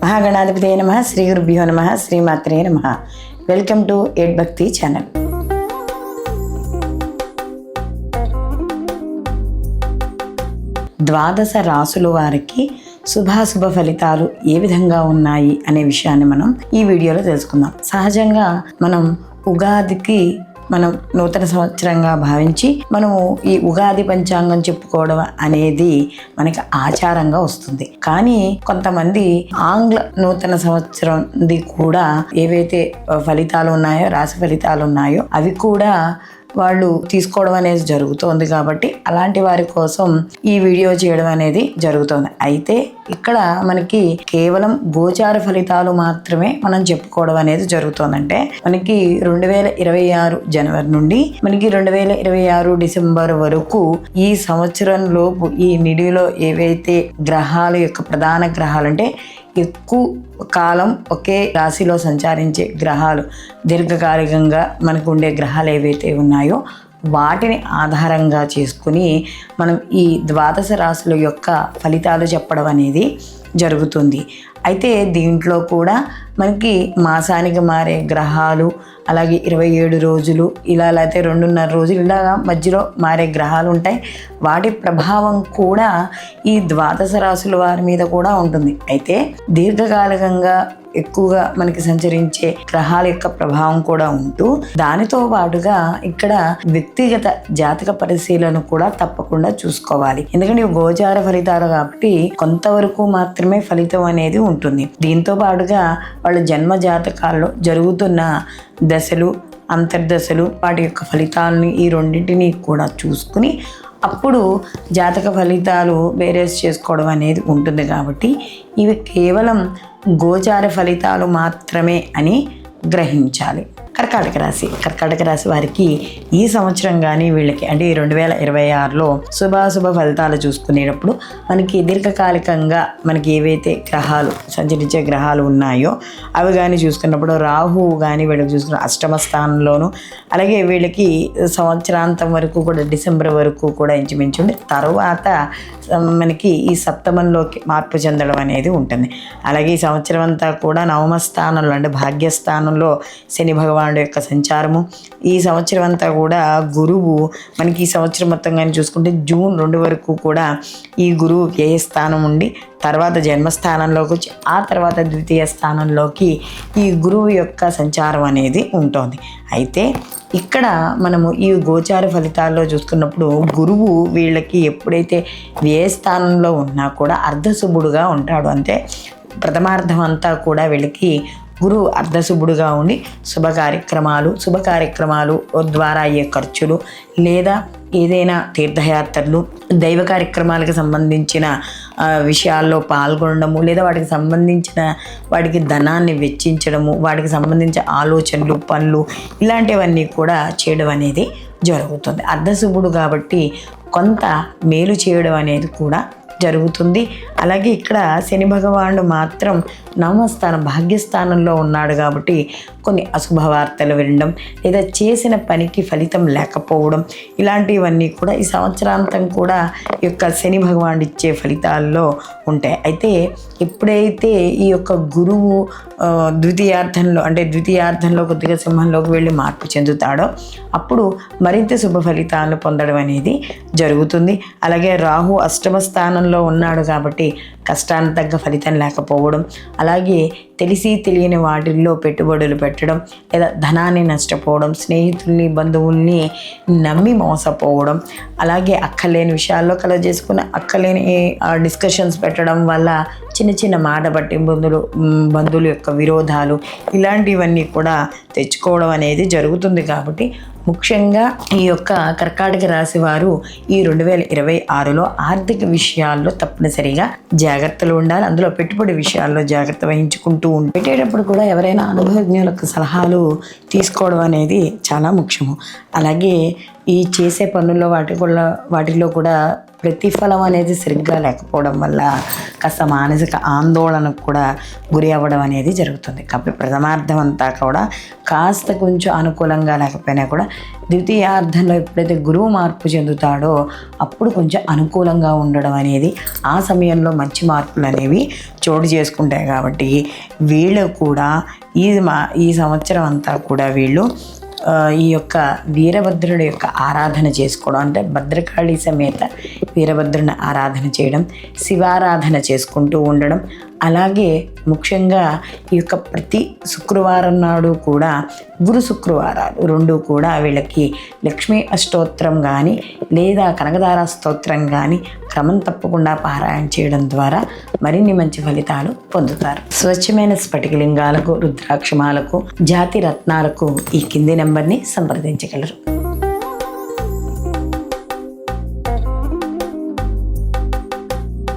మహాగణాధిపతే నమః. శ్రీ గురుభ్యో నమః. శ్రీమాత్రే నమః. వెల్కమ్ టు ఎడ్ భక్తి ఛానల్. ద్వాదశ రాసుల వారికి శుభాశుభ ఫలితాలు ఏ విధంగా ఉన్నాయి అనే విషయాన్ని మనం ఈ వీడియోలో తెలుసుకుందాం. సహజంగా మనం ఉగాదికి మనం నూతన సంవత్సరంగా భావించి మనము ఈ ఉగాది పంచాంగం చెప్పుకోవడం అనేది మనకి ఆచారంగా వస్తుంది. కానీ కొంతమంది ఆంగ్ల నూతన సంవత్సరంది కూడా ఏవైతే ఫలితాలు ఉన్నాయో, రాశి ఫలితాలు ఉన్నాయో అవి కూడా వాళ్ళు తీసుకోవడం అనేది జరుగుతోంది. కాబట్టి అలాంటి వారి కోసం ఈ వీడియో చేయడం అనేది జరుగుతోంది. అయితే ఇక్కడ మనకి కేవలం గోచార ఫలితాలు మాత్రమే మనం చెప్పుకోవడం అనేది జరుగుతోందంటే మనకి 2026 జనవరి నుండి మనకి 2026 డిసెంబర్ వరకు ఈ సంవత్సరం లోపు ఈ నిడిలో ఏవైతే గ్రహాలు యొక్క ప్రధాన గ్రహాలు అంటే ఎక్కువ కాలం ఒకే రాశిలో సంచరించే గ్రహాలు, దీర్ఘకాలికంగా మనకు ఉండే గ్రహాలు ఏవైతే ఉన్నాయో వాటిని ఆధారంగా చేసుకుని మనం ఈ ద్వాదశ రాశుల యొక్క ఫలితాలు చెప్పడం అనేది జరుగుతుంది. అయితే దీంట్లో కూడా మనకి మాసానికి మారే గ్రహాలు, అలాగే 27 రోజులు ఇలా, లేకపోతే 2.5 రోజులు ఇలాగా మధ్యలో మారే గ్రహాలు ఉంటాయి. వాటి ప్రభావం కూడా ఈ ద్వాదశ రాశుల వారి మీద కూడా ఉంటుంది. అయితే దీర్ఘకాలికంగా ఎక్కువగా మనకి సంచరించే గ్రహాల యొక్క ప్రభావం కూడా ఉంటూ దానితో పాటుగా ఇక్కడ వ్యక్తిగత జాతక పరిశీలన కూడా తప్పకుండా చూసుకోవాలి. ఎందుకంటే ఇవి గోచార ఫలితాలు కాబట్టి కొంతవరకు మాత్రమే ఫలితం అనేది ఉంటుంది. దీంతో పాటుగా వాళ్ళ జన్మ జాతకాల్లో జరుగుతున్న దశలు, అంతర్దశలు, వాటి యొక్క ఫలితాలని ఈ రెండింటినీ కూడా చూసుకుని అప్పుడు జాతక ఫలితాలు బేరేస్ చేసుకోవడం అనేది ఉంటుంది. కాబట్టి ఇవి కేవలం గోచార ఫలితాలు మాత్రమే అని గ్రహించాలి. కర్కాటక రాశి వారికి ఈ సంవత్సరం కానీ వీళ్ళకి అంటే 2026లో శుభాశుభ ఫలితాలు చూసుకునేటప్పుడు మనకి దీర్ఘకాలికంగా మనకి ఏవైతే గ్రహాలు సంచరించే గ్రహాలు ఉన్నాయో అవి కానీ చూసుకున్నప్పుడు రాహువు కానీ వీళ్ళకి చూసుకున్న అష్టమ స్థానంలోను, అలాగే వీళ్ళకి సంవత్సరాంతం వరకు కూడా డిసెంబర్ వరకు కూడా ఇంచుమించు ఉండి తర్వాత మనకి ఈ సప్తమంలోకి మార్పు చెందడం అనేది ఉంటుంది. అలాగే ఈ సంవత్సరం అంతా కూడా నవమ స్థానంలో అంటే భాగ్యస్థానంలో శని భగవానుడు యొక్క సంచారము. ఈ సంవత్సరం అంతా కూడా గురువు మనకి ఈ సంవత్సరం మొత్తం కానీ చూసుకుంటే జూన్ 2 వరకు కూడా ఈ గురువు వ్యయ స్థానం ఉండి తర్వాత జన్మస్థానంలోకి వచ్చి ఆ తర్వాత ద్వితీయ స్థానంలోకి ఈ గురువు యొక్క సంచారం అనేది ఉంటుంది. అయితే ఇక్కడ మనము ఈ గోచార ఫలితాల్లో చూసుకున్నప్పుడు గురువు వీళ్ళకి ఎప్పుడైతే వ్యయ స్థానంలో ఉన్నా కూడా అర్ధశుభుడుగా ఉంటాడు. అంటే ప్రథమార్థం అంతా కూడా వీళ్ళకి గురువు అర్ధశుభుడుగా ఉండి శుభ కార్యక్రమాలు ద్వారా అయ్యే ఖర్చులు, లేదా ఏదైనా తీర్థయాత్రలు, దైవ కార్యక్రమాలకు సంబంధించిన విషయాల్లో పాల్గొనడము, లేదా వాటికి ధనాన్ని వెచ్చించడము, వాటికి సంబంధించిన ఆలోచనలు, పనులు ఇలాంటివన్నీ కూడా చేయడం అనేది జరుగుతుంది. అర్ధశుభుడు కాబట్టి కొంత మేలు చేయడం అనేది కూడా జరుగుతుంది. అలాగే ఇక్కడ శని భగవానుడు మాత్రం నవమస్థానం భాగ్యస్థానంలో ఉన్నాడు కాబట్టి కొన్ని అశుభ వార్తలు వినడం, లేదా చేసిన పనికి ఫలితం లేకపోవడం ఇలాంటివన్నీ కూడా ఈ సంవత్సరాంతం కూడా ఈ యొక్క శని భగవానుడు ఇచ్చే ఫలితాల్లో ఉంటాయి. అయితే ఎప్పుడైతే ఈ యొక్క గురువు ద్వితీయార్థంలో కొద్దిగా సింహంలోకి వెళ్ళి మార్పు చెందుతాడో అప్పుడు మరింత శుభ ఫలితాలను పొందడం అనేది జరుగుతుంది. అలాగే రాహు అష్టమ స్థానంలో ఉన్నాడు కాబట్టి కష్టానికి తగ్గ ఫలితం లేకపోవడం, అలాగే తెలిసి తెలియని వాటిల్లో పెట్టుబడులు పెట్టడం, లేదా ధనాన్ని నష్టపోవడం, స్నేహితుల్ని బంధువుల్ని నమ్మి మోసపోవడం, అలాగే అక్కర్లేని విషయాల్లో కలగజేసుకున్న అక్కర్లేని డిస్కషన్స్ పెట్టడం వల్ల చిన్న మాట బట్టి బంధువుల యొక్క విరోధాలు ఇలాంటివన్నీ కూడా తెచ్చుకోవడం అనేది జరుగుతుంది. కాబట్టి ముఖ్యంగా ఈ యొక్క కర్కాటక రాశి వారు ఈ 2026లో ఆర్థిక విషయాల్లో తప్పనిసరిగా జాగ్రత్తలు ఉండాలి. అందులో పెట్టుబడి విషయాల్లో జాగ్రత్త వహించుకుంటూ పెట్టేటప్పుడు కూడా ఎవరైనా అనుభవజ్ఞులకు సలహాలు తీసుకోవడం అనేది చాలా ముఖ్యము. అలాగే ఈ చేసే పనుల్లో వాటిలో కూడా ప్రతిఫలం అనేది సరిగ్గా లేకపోవడం వల్ల కాస్త మానసిక ఆందోళనకు కూడా గురి అవ్వడం అనేది జరుగుతుంది. కాబట్టి ప్రథమార్థం అంతా కూడా కాస్త కొంచెం అనుకూలంగా లేకపోయినా కూడా ద్వితీయార్థంలో ఎప్పుడైతే గురువు మార్పు చెందుతాడో అప్పుడు కొంచెం అనుకూలంగా ఉండడం అనేది, ఆ సమయంలో మంచి మార్పులు అనేవి చోటు చేసుకుంటాయి. కాబట్టి వీళ్ళు కూడా ఈ సంవత్సరం అంతా కూడా వీళ్ళు ఈ యొక్క వీరభద్రుడి యొక్క ఆరాధన చేసుకోవడం, అంటే భద్రకాళి సమేత వీరభద్రుని ఆరాధన చేయడం, శివారాధన చేసుకుంటూ ఉండడం, అలాగే ముఖ్యంగా ఈ యొక్క ప్రతి శుక్రవారం నాడు కూడా గురు శుక్రవారాలు రెండు కూడా వీళ్ళకి లక్ష్మీ అష్టోత్తరం కానీ లేదా కనకదార స్తోత్రం కానీ క్రమం తప్పకుండా పారాయణ చేయడం ద్వారా మరిన్ని మంచి ఫలితాలు పొందుతారు. స్వచ్ఛమైన స్ఫటికలింగాలకు, రుద్రాక్షమాలకు, జాతి రత్నాలకు ఈ కింది నెంబర్ని సంప్రదించగలరు.